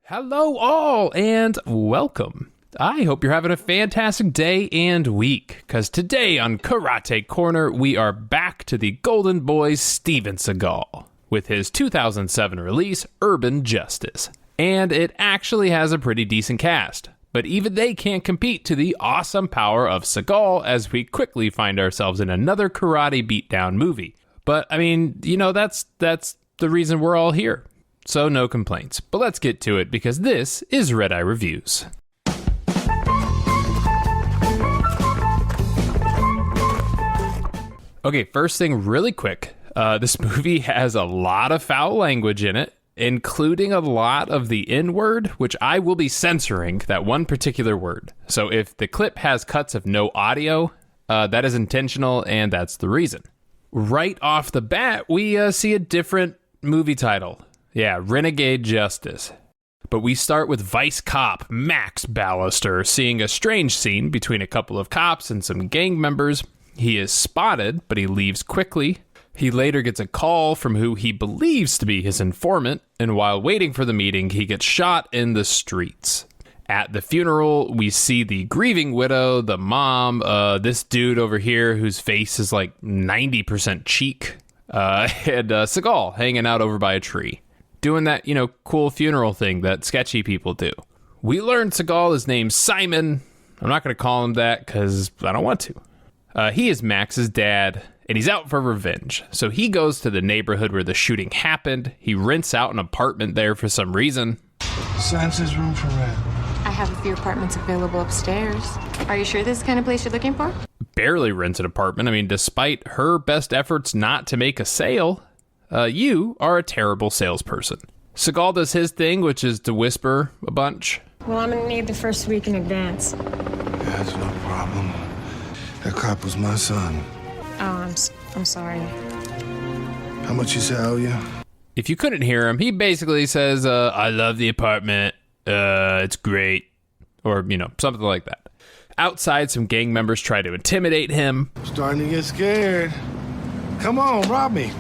Hello all and welcome. I hope you're having a fantastic day and week, because today on Karate Korner we are back to the golden boy Steven Seagal with his 2007 release Urban Justice. And it actually has a pretty decent cast, but even they can't compete to the awesome power of Seagal as we quickly find ourselves in another karate beatdown movie. But I mean, that's the reason we're all here. So no complaints, but let's get to it because this is Redeye Reviews. Okay, first thing really quick. This movie has a lot of foul language in it, including a lot of the N-word, which I will be censoring, that one particular word. So if the clip has cuts of no audio, that is intentional and that's the reason. Right off the bat, we see a different movie title. Yeah, Renegade Justice. But we start with Vice Cop Max Ballister seeing a strange scene between a couple of cops and some gang members. He is spotted, but he leaves quickly. He later gets a call from who he believes to be his informant, and while waiting for the meeting, he gets shot in the streets. At the funeral, we see the grieving widow, the mom, this dude over here whose face is like 90% cheek, and Seagal hanging out over by a tree. Doing that, cool funeral thing that sketchy people do. We learned Seagal is named Simon. I'm not going to call him that because I don't want to. He is Max's dad, and he's out for revenge. So he goes to the neighborhood where the shooting happened. He rents out an apartment there for some reason. Sign says room for rent. I have a few apartments available upstairs. Are you sure this is the kind of place you're looking for? Barely rents an apartment. I mean, despite her best efforts not to make a sale, you are a terrible salesperson. Seagal does his thing, which is to whisper a bunch. Well, I'm gonna need the first week in advance. That's no problem. That cop was my son. Oh, I'm sorry. How much you say I owe you? If you couldn't hear him, he basically says, I love the apartment. It's great. Or, something like that. Outside, some gang members try to intimidate him. I'm starting to get scared. Come on, rob me.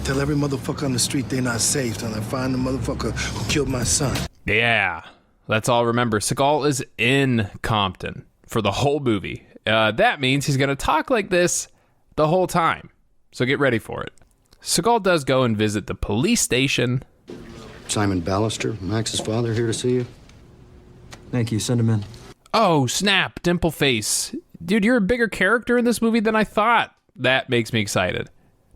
Tell every motherfucker on the street they're not safe till I find the motherfucker who killed my son. Yeah, let's all remember, Seagal is in Compton for the whole movie. That means he's going to talk like this the whole time. So get ready for it. Seagal does go and visit the police station. Simon Ballister, Max's father, here to see you. Thank you, send him in. Oh, snap, dimple face. Dude, you're a bigger character in this movie than I thought. That makes me excited.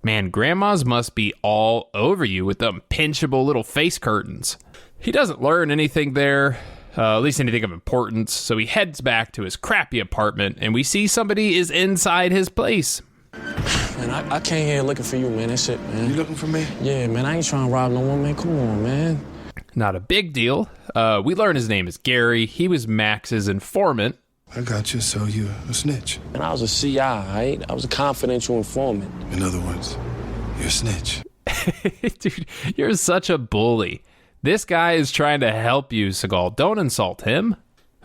Man, grandmas must be all over you with them pinchable little face curtains. He doesn't learn anything there, at least anything of importance, so he heads back to his crappy apartment, and we see somebody is inside his place. Man, I came here looking for you, man. That's it, man. You looking for me? Yeah, man, I ain't trying to rob no one, man. Come on, man. Not a big deal. We learn his name is Gary. He was Max's informant. I got you, so you a snitch. And I was a CI, right? I was a confidential informant. In other words, you're a snitch. Dude, you're such a bully. This guy is trying to help you, Seagal. Don't insult him.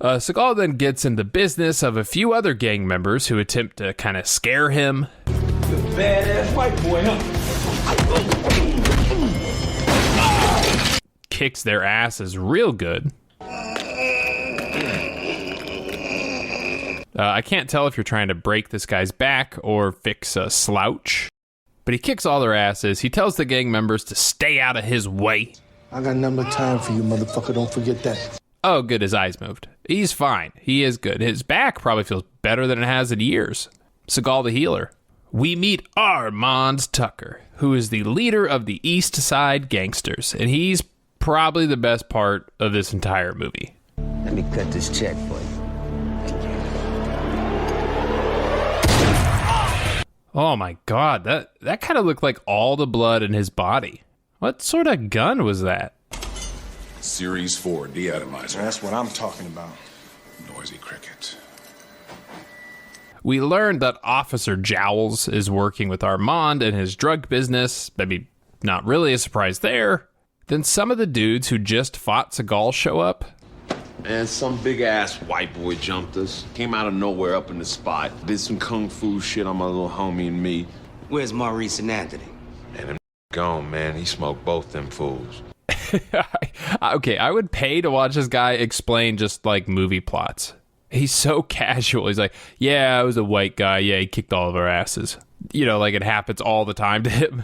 Seagal then gets in the business of a few other gang members who attempt to kind of scare him. You're a badass white boy, huh? Kicks their asses real good. I can't tell if you're trying to break this guy's back or fix a slouch. But he kicks all their asses. He tells the gang members to stay out of his way. I got number time for you, motherfucker. Don't forget that. Oh, good. His eyes moved. He's fine. He is good. His back probably feels better than it has in years. Seagal the healer. We meet Armand Tucker, who is the leader of the East Side Gangsters. And he's probably the best part of this entire movie. Let me cut this check for you. Oh my God, that kind of looked like all the blood in his body. What sort of gun was that? Series 4 deatomizer. That's what I'm talking about. Noisy cricket. We learned that Officer Jowls is working with Armand in his drug business. Maybe not really a surprise there. Then some of the dudes who just fought Seagal show up. And some big-ass white boy jumped us. Came out of nowhere up in the spot. Did some kung fu shit on my little homie and me. Where's Maurice and Anthony? And them gone, man. He smoked both them fools. Okay, I would pay to watch this guy explain just like movie plots. He's so casual. He's like, yeah, I was a white guy. Yeah, he kicked all of our asses. You know, like it happens all the time to him.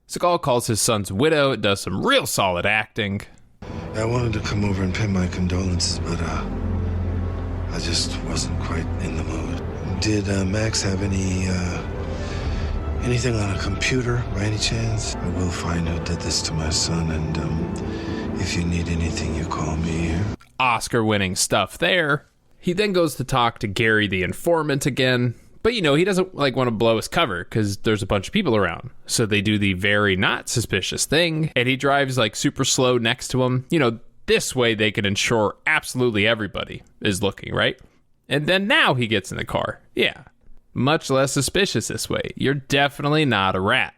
Seagal calls his son's widow. It does some real solid acting. I wanted to come over and pay my condolences, but I just wasn't quite in the mood. Did Max have anything on a computer by any chance? I will find who did this to my son, and if you need anything, you call me here. Oscar-winning stuff there. He then goes to talk to Gary the informant again. But, you know, he doesn't, like, want to blow his cover because there's a bunch of people around. So they do the very not suspicious thing, and he drives, like, super slow next to him. You know, this way they can ensure absolutely everybody is looking, right? And then now he gets in the car. Yeah. Much less suspicious this way. You're definitely not a rat.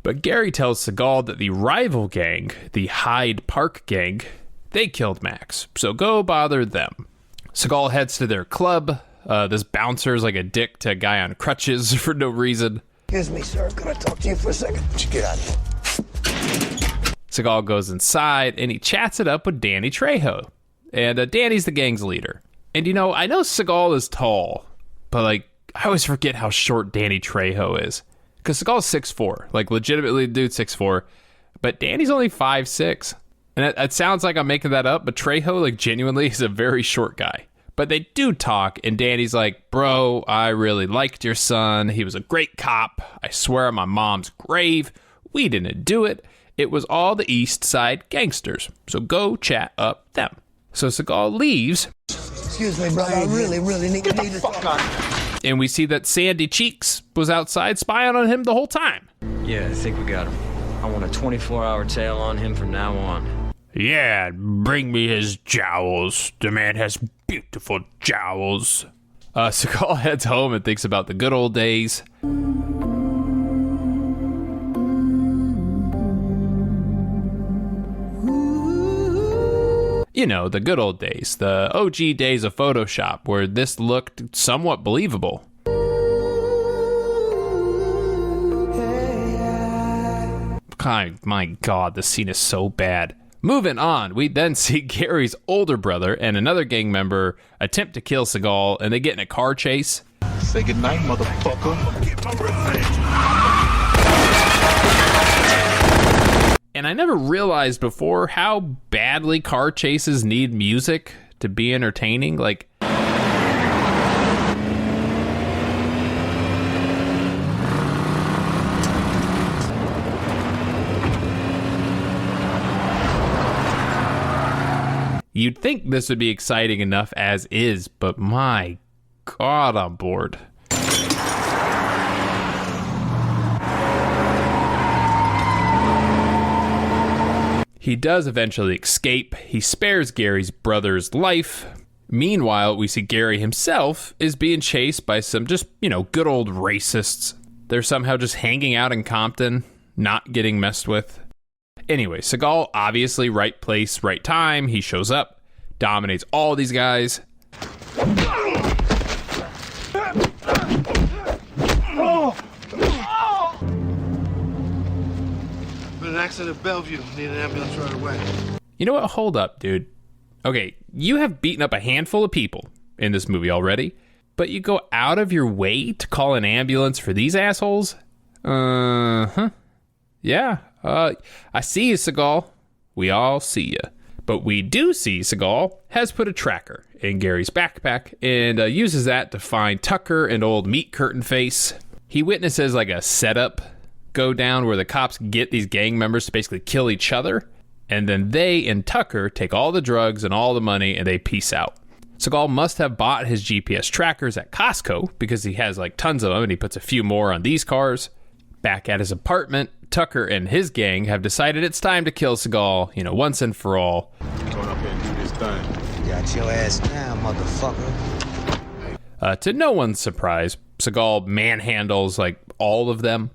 But Gary tells Seagal that the rival gang, the Hyde Park gang, they killed Max. So go bother them. Seagal heads to their club. This bouncer is like a dick to a guy on crutches for no reason. Excuse me, sir. Can I talk to you for a second? Would you get out of here? Seagal goes inside and he chats it up with Danny Trejo. And Danny's the gang's leader. And you know, I know Seagal is tall, but like, I always forget how short Danny Trejo is. Because Seagal's 6'4", like legitimately dude 6'4", but Danny's only 5'6". And it sounds like I'm making that up, but Trejo like genuinely is a very short guy. But they do talk, and Danny's like, bro, I really liked your son. He was a great cop. I swear on my mom's grave. We didn't do it. It was all the East Side gangsters. So go chat up them. So Seagal leaves. Excuse me, brother. I really need to need to. And we see that Sandy Cheeks was outside spying on him the whole time. Yeah, I think we got him. I want a 24-hour tail on him from now on. Yeah, bring me his jowls. The man has beautiful jowls. Seagal heads home and thinks about the good old days. You know, the good old days, the OG days of Photoshop, where this looked somewhat believable. God, my God, this scene is so bad. Moving on, we then see Gary's older brother and another gang member attempt to kill Seagal, and they get in a car chase. Say goodnight, motherfucker. And I never realized before how badly car chases need music to be entertaining. Like, you'd think this would be exciting enough as is, but my God, I'm bored. He does eventually escape. He spares Gary's brother's life. Meanwhile, we see Gary himself is being chased by some just, you know, good old racists. They're somehow just hanging out in Compton, not getting messed with. Anyway, Seagal, obviously right place, right time. He shows up, dominates all these guys. Been an accident at Bellevue. Need an ambulance right away. You know what? Hold up, dude. Okay, you have beaten up a handful of people in this movie already, but you go out of your way to call an ambulance for these assholes? Yeah. I see you, Seagal. We all see you. But we do see Seagal has put a tracker in Gary's backpack and uses that to find Tucker and old meat curtain face. He witnesses like a setup go down where the cops get these gang members to basically kill each other. And then they and Tucker take all the drugs and all the money and they peace out. Seagal must have bought his GPS trackers at Costco because he has like tons of them and he puts a few more on these cars. Back at his apartment, Tucker and his gang have decided it's time to kill Seagal, you know, once and for all. Going up here and do this thing. Got your ass down, motherfucker. To no one's surprise, Seagal manhandles like all of them.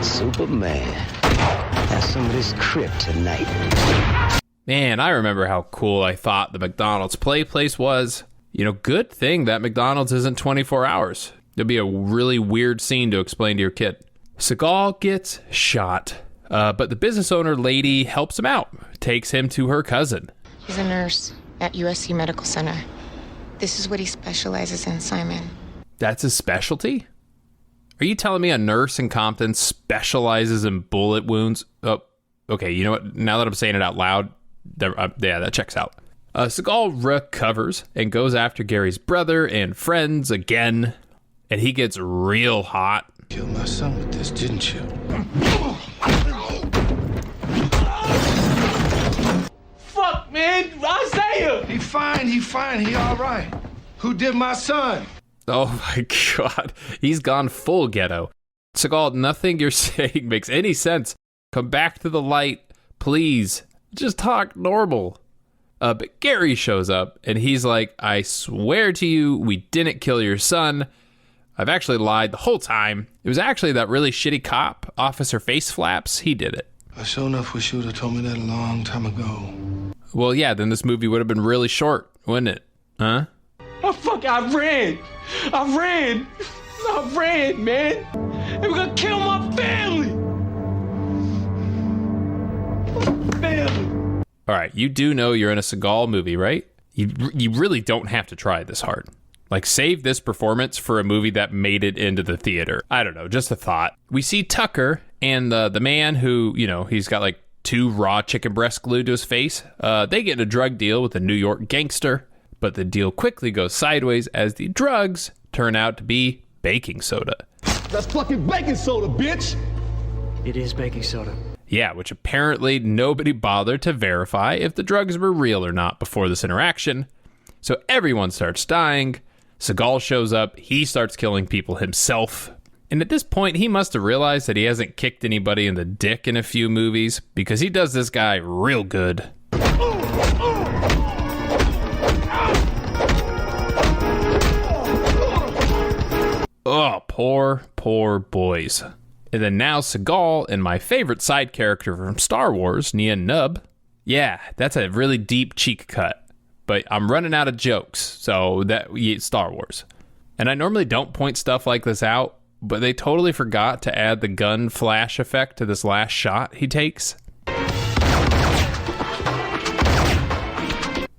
Superman. Have some of this kryptonite. Man, I remember how cool I thought the McDonald's Play Place was. You know, good thing that McDonald's isn't 24 hours. It'll be a really weird scene to explain to your kid. Seagal gets shot, but the business owner lady helps him out, takes him to her cousin. He's a nurse at USC Medical Center. This is what he specializes in, Simon. That's his specialty? Are you telling me a nurse in Compton specializes in bullet wounds? Oh, okay, you know what? Now that I'm saying it out loud, yeah, that checks out. Seagal recovers and goes after Gary's brother and friends again, and he gets real hot. Killed my son with this, didn't you? Fuck, man! Isaiah! He fine, he all right. Who did my son? Oh my God, he's gone full ghetto. Seagal, nothing you're saying makes any sense. Come back to the light, please. Just talk normal. But Gary shows up, and he's like, I swear to you, we didn't kill your son. I've actually lied the whole time. It was actually that really shitty cop, Officer Face Flaps. He did it. I sure enough wish you would have told me that a long time ago. Well, yeah, then this movie would have been really short, wouldn't it? Huh? Oh, fuck, I ran, man. They were gonna kill my family. All right, you do know you're in a Seagal movie, right? You really don't have to try this hard. Like, save this performance for a movie that made it into the theater. I don't know, just a thought. We see Tucker and the man who, you know, he's got like 2 raw chicken breasts glued to his face. They get in a drug deal with a New York gangster, but the deal quickly goes sideways as the drugs turn out to be baking soda. That's fucking baking soda, bitch! It is baking soda. Yeah, which apparently nobody bothered to verify if the drugs were real or not before this interaction. So everyone starts dying. Seagal shows up. He starts killing people himself. And at this point, he must have realized that he hasn't kicked anybody in the dick in a few movies, because he does this guy real good. Oh, poor boys. And then now Seagal and my favorite side character from Star Wars, Nia Nub. Yeah, that's a really deep cheek cut. But I'm running out of jokes, so Star Wars. And I normally don't point stuff like this out, but they totally forgot to add the gun flash effect to this last shot he takes.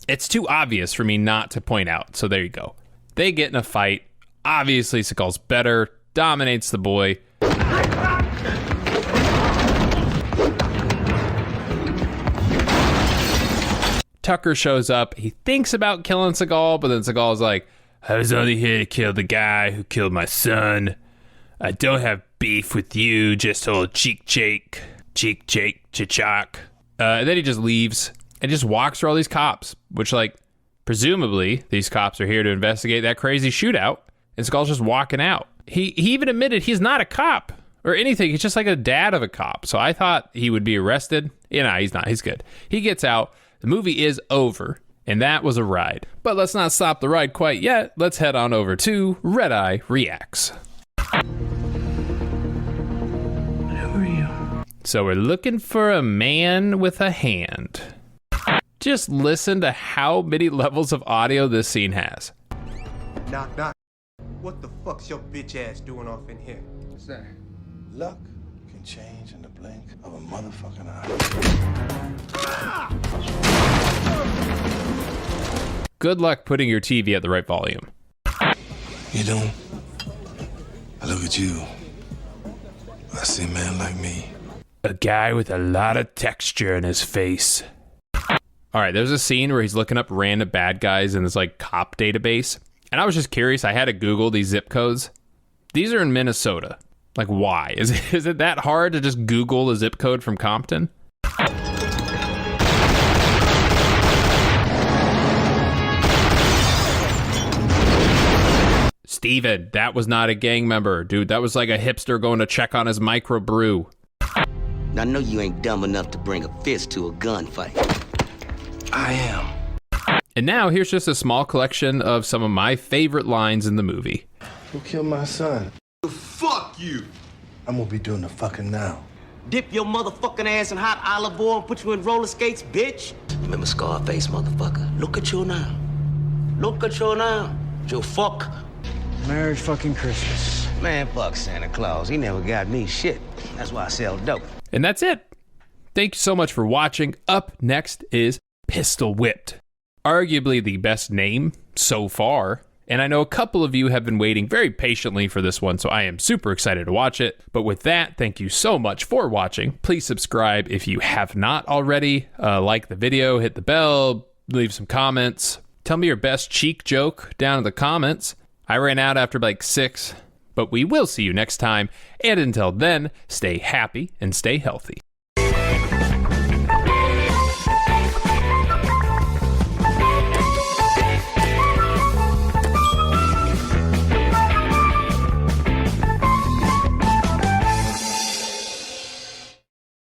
It's too obvious for me not to point out, so there you go. They get in a fight. Obviously, Seagal's better, dominates the boy. Tucker shows up. He thinks about killing Seagal, but then Seagal's like, I was only here to kill the guy who killed my son. I don't have beef with you, just old cheek Jake, chichak. And then he just leaves and just walks through all these cops, which, like, presumably these cops are here to investigate that crazy shootout, and Seagal's just walking out. He even admitted he's not a cop or anything. He's just like a dad of a cop. So I thought he would be arrested. He's not. He's good. He gets out. The movie is over, and that was a ride. But let's not stop the ride quite yet. Let's head on over to Redeye Reacts. Who are you? So we're looking for a man with a hand. Just listen to how many levels of audio this scene has. Knock, knock. What the fuck's your bitch ass doing off in here? What's that? Luck can change in the blink of a motherfucking eye. Good luck putting your TV at the right volume. You know, I look at you. I see a man like me. A guy with a lot of texture in his face. All right, there's a scene where he's looking up random bad guys in this like cop database. And I was just curious. I had to Google these zip codes. These are in Minnesota. Like, why? Is it that hard to just Google a zip code from Compton? Steven, that was not a gang member. Dude, that was like a hipster going to check on his microbrew. I know you ain't dumb enough to bring a fist to a gunfight. I am. And now here's just a small collection of some of my favorite lines in the movie. Who killed my son? Fuck you! I'm gonna be doing the fucking now. Dip your motherfucking ass in hot olive oil and put you in roller skates, bitch. Remember Scarface, motherfucker? Look at you now. Look at you now. You fuck. Merry fucking Christmas. Man, fuck Santa Claus. He never got me shit. That's why I sell dope. And that's it. Thank you so much for watching. Up next is Pistol Whipped. Arguably the best name so far. And I know a couple of you have been waiting very patiently for this one, so I am super excited to watch it. But with that, thank you so much for watching. Please subscribe if you have not already. Like the video, hit the bell, leave some comments. Tell me your best cheek joke down in the comments. I ran out after like 6, but we will see you next time. And until then, stay happy and stay healthy.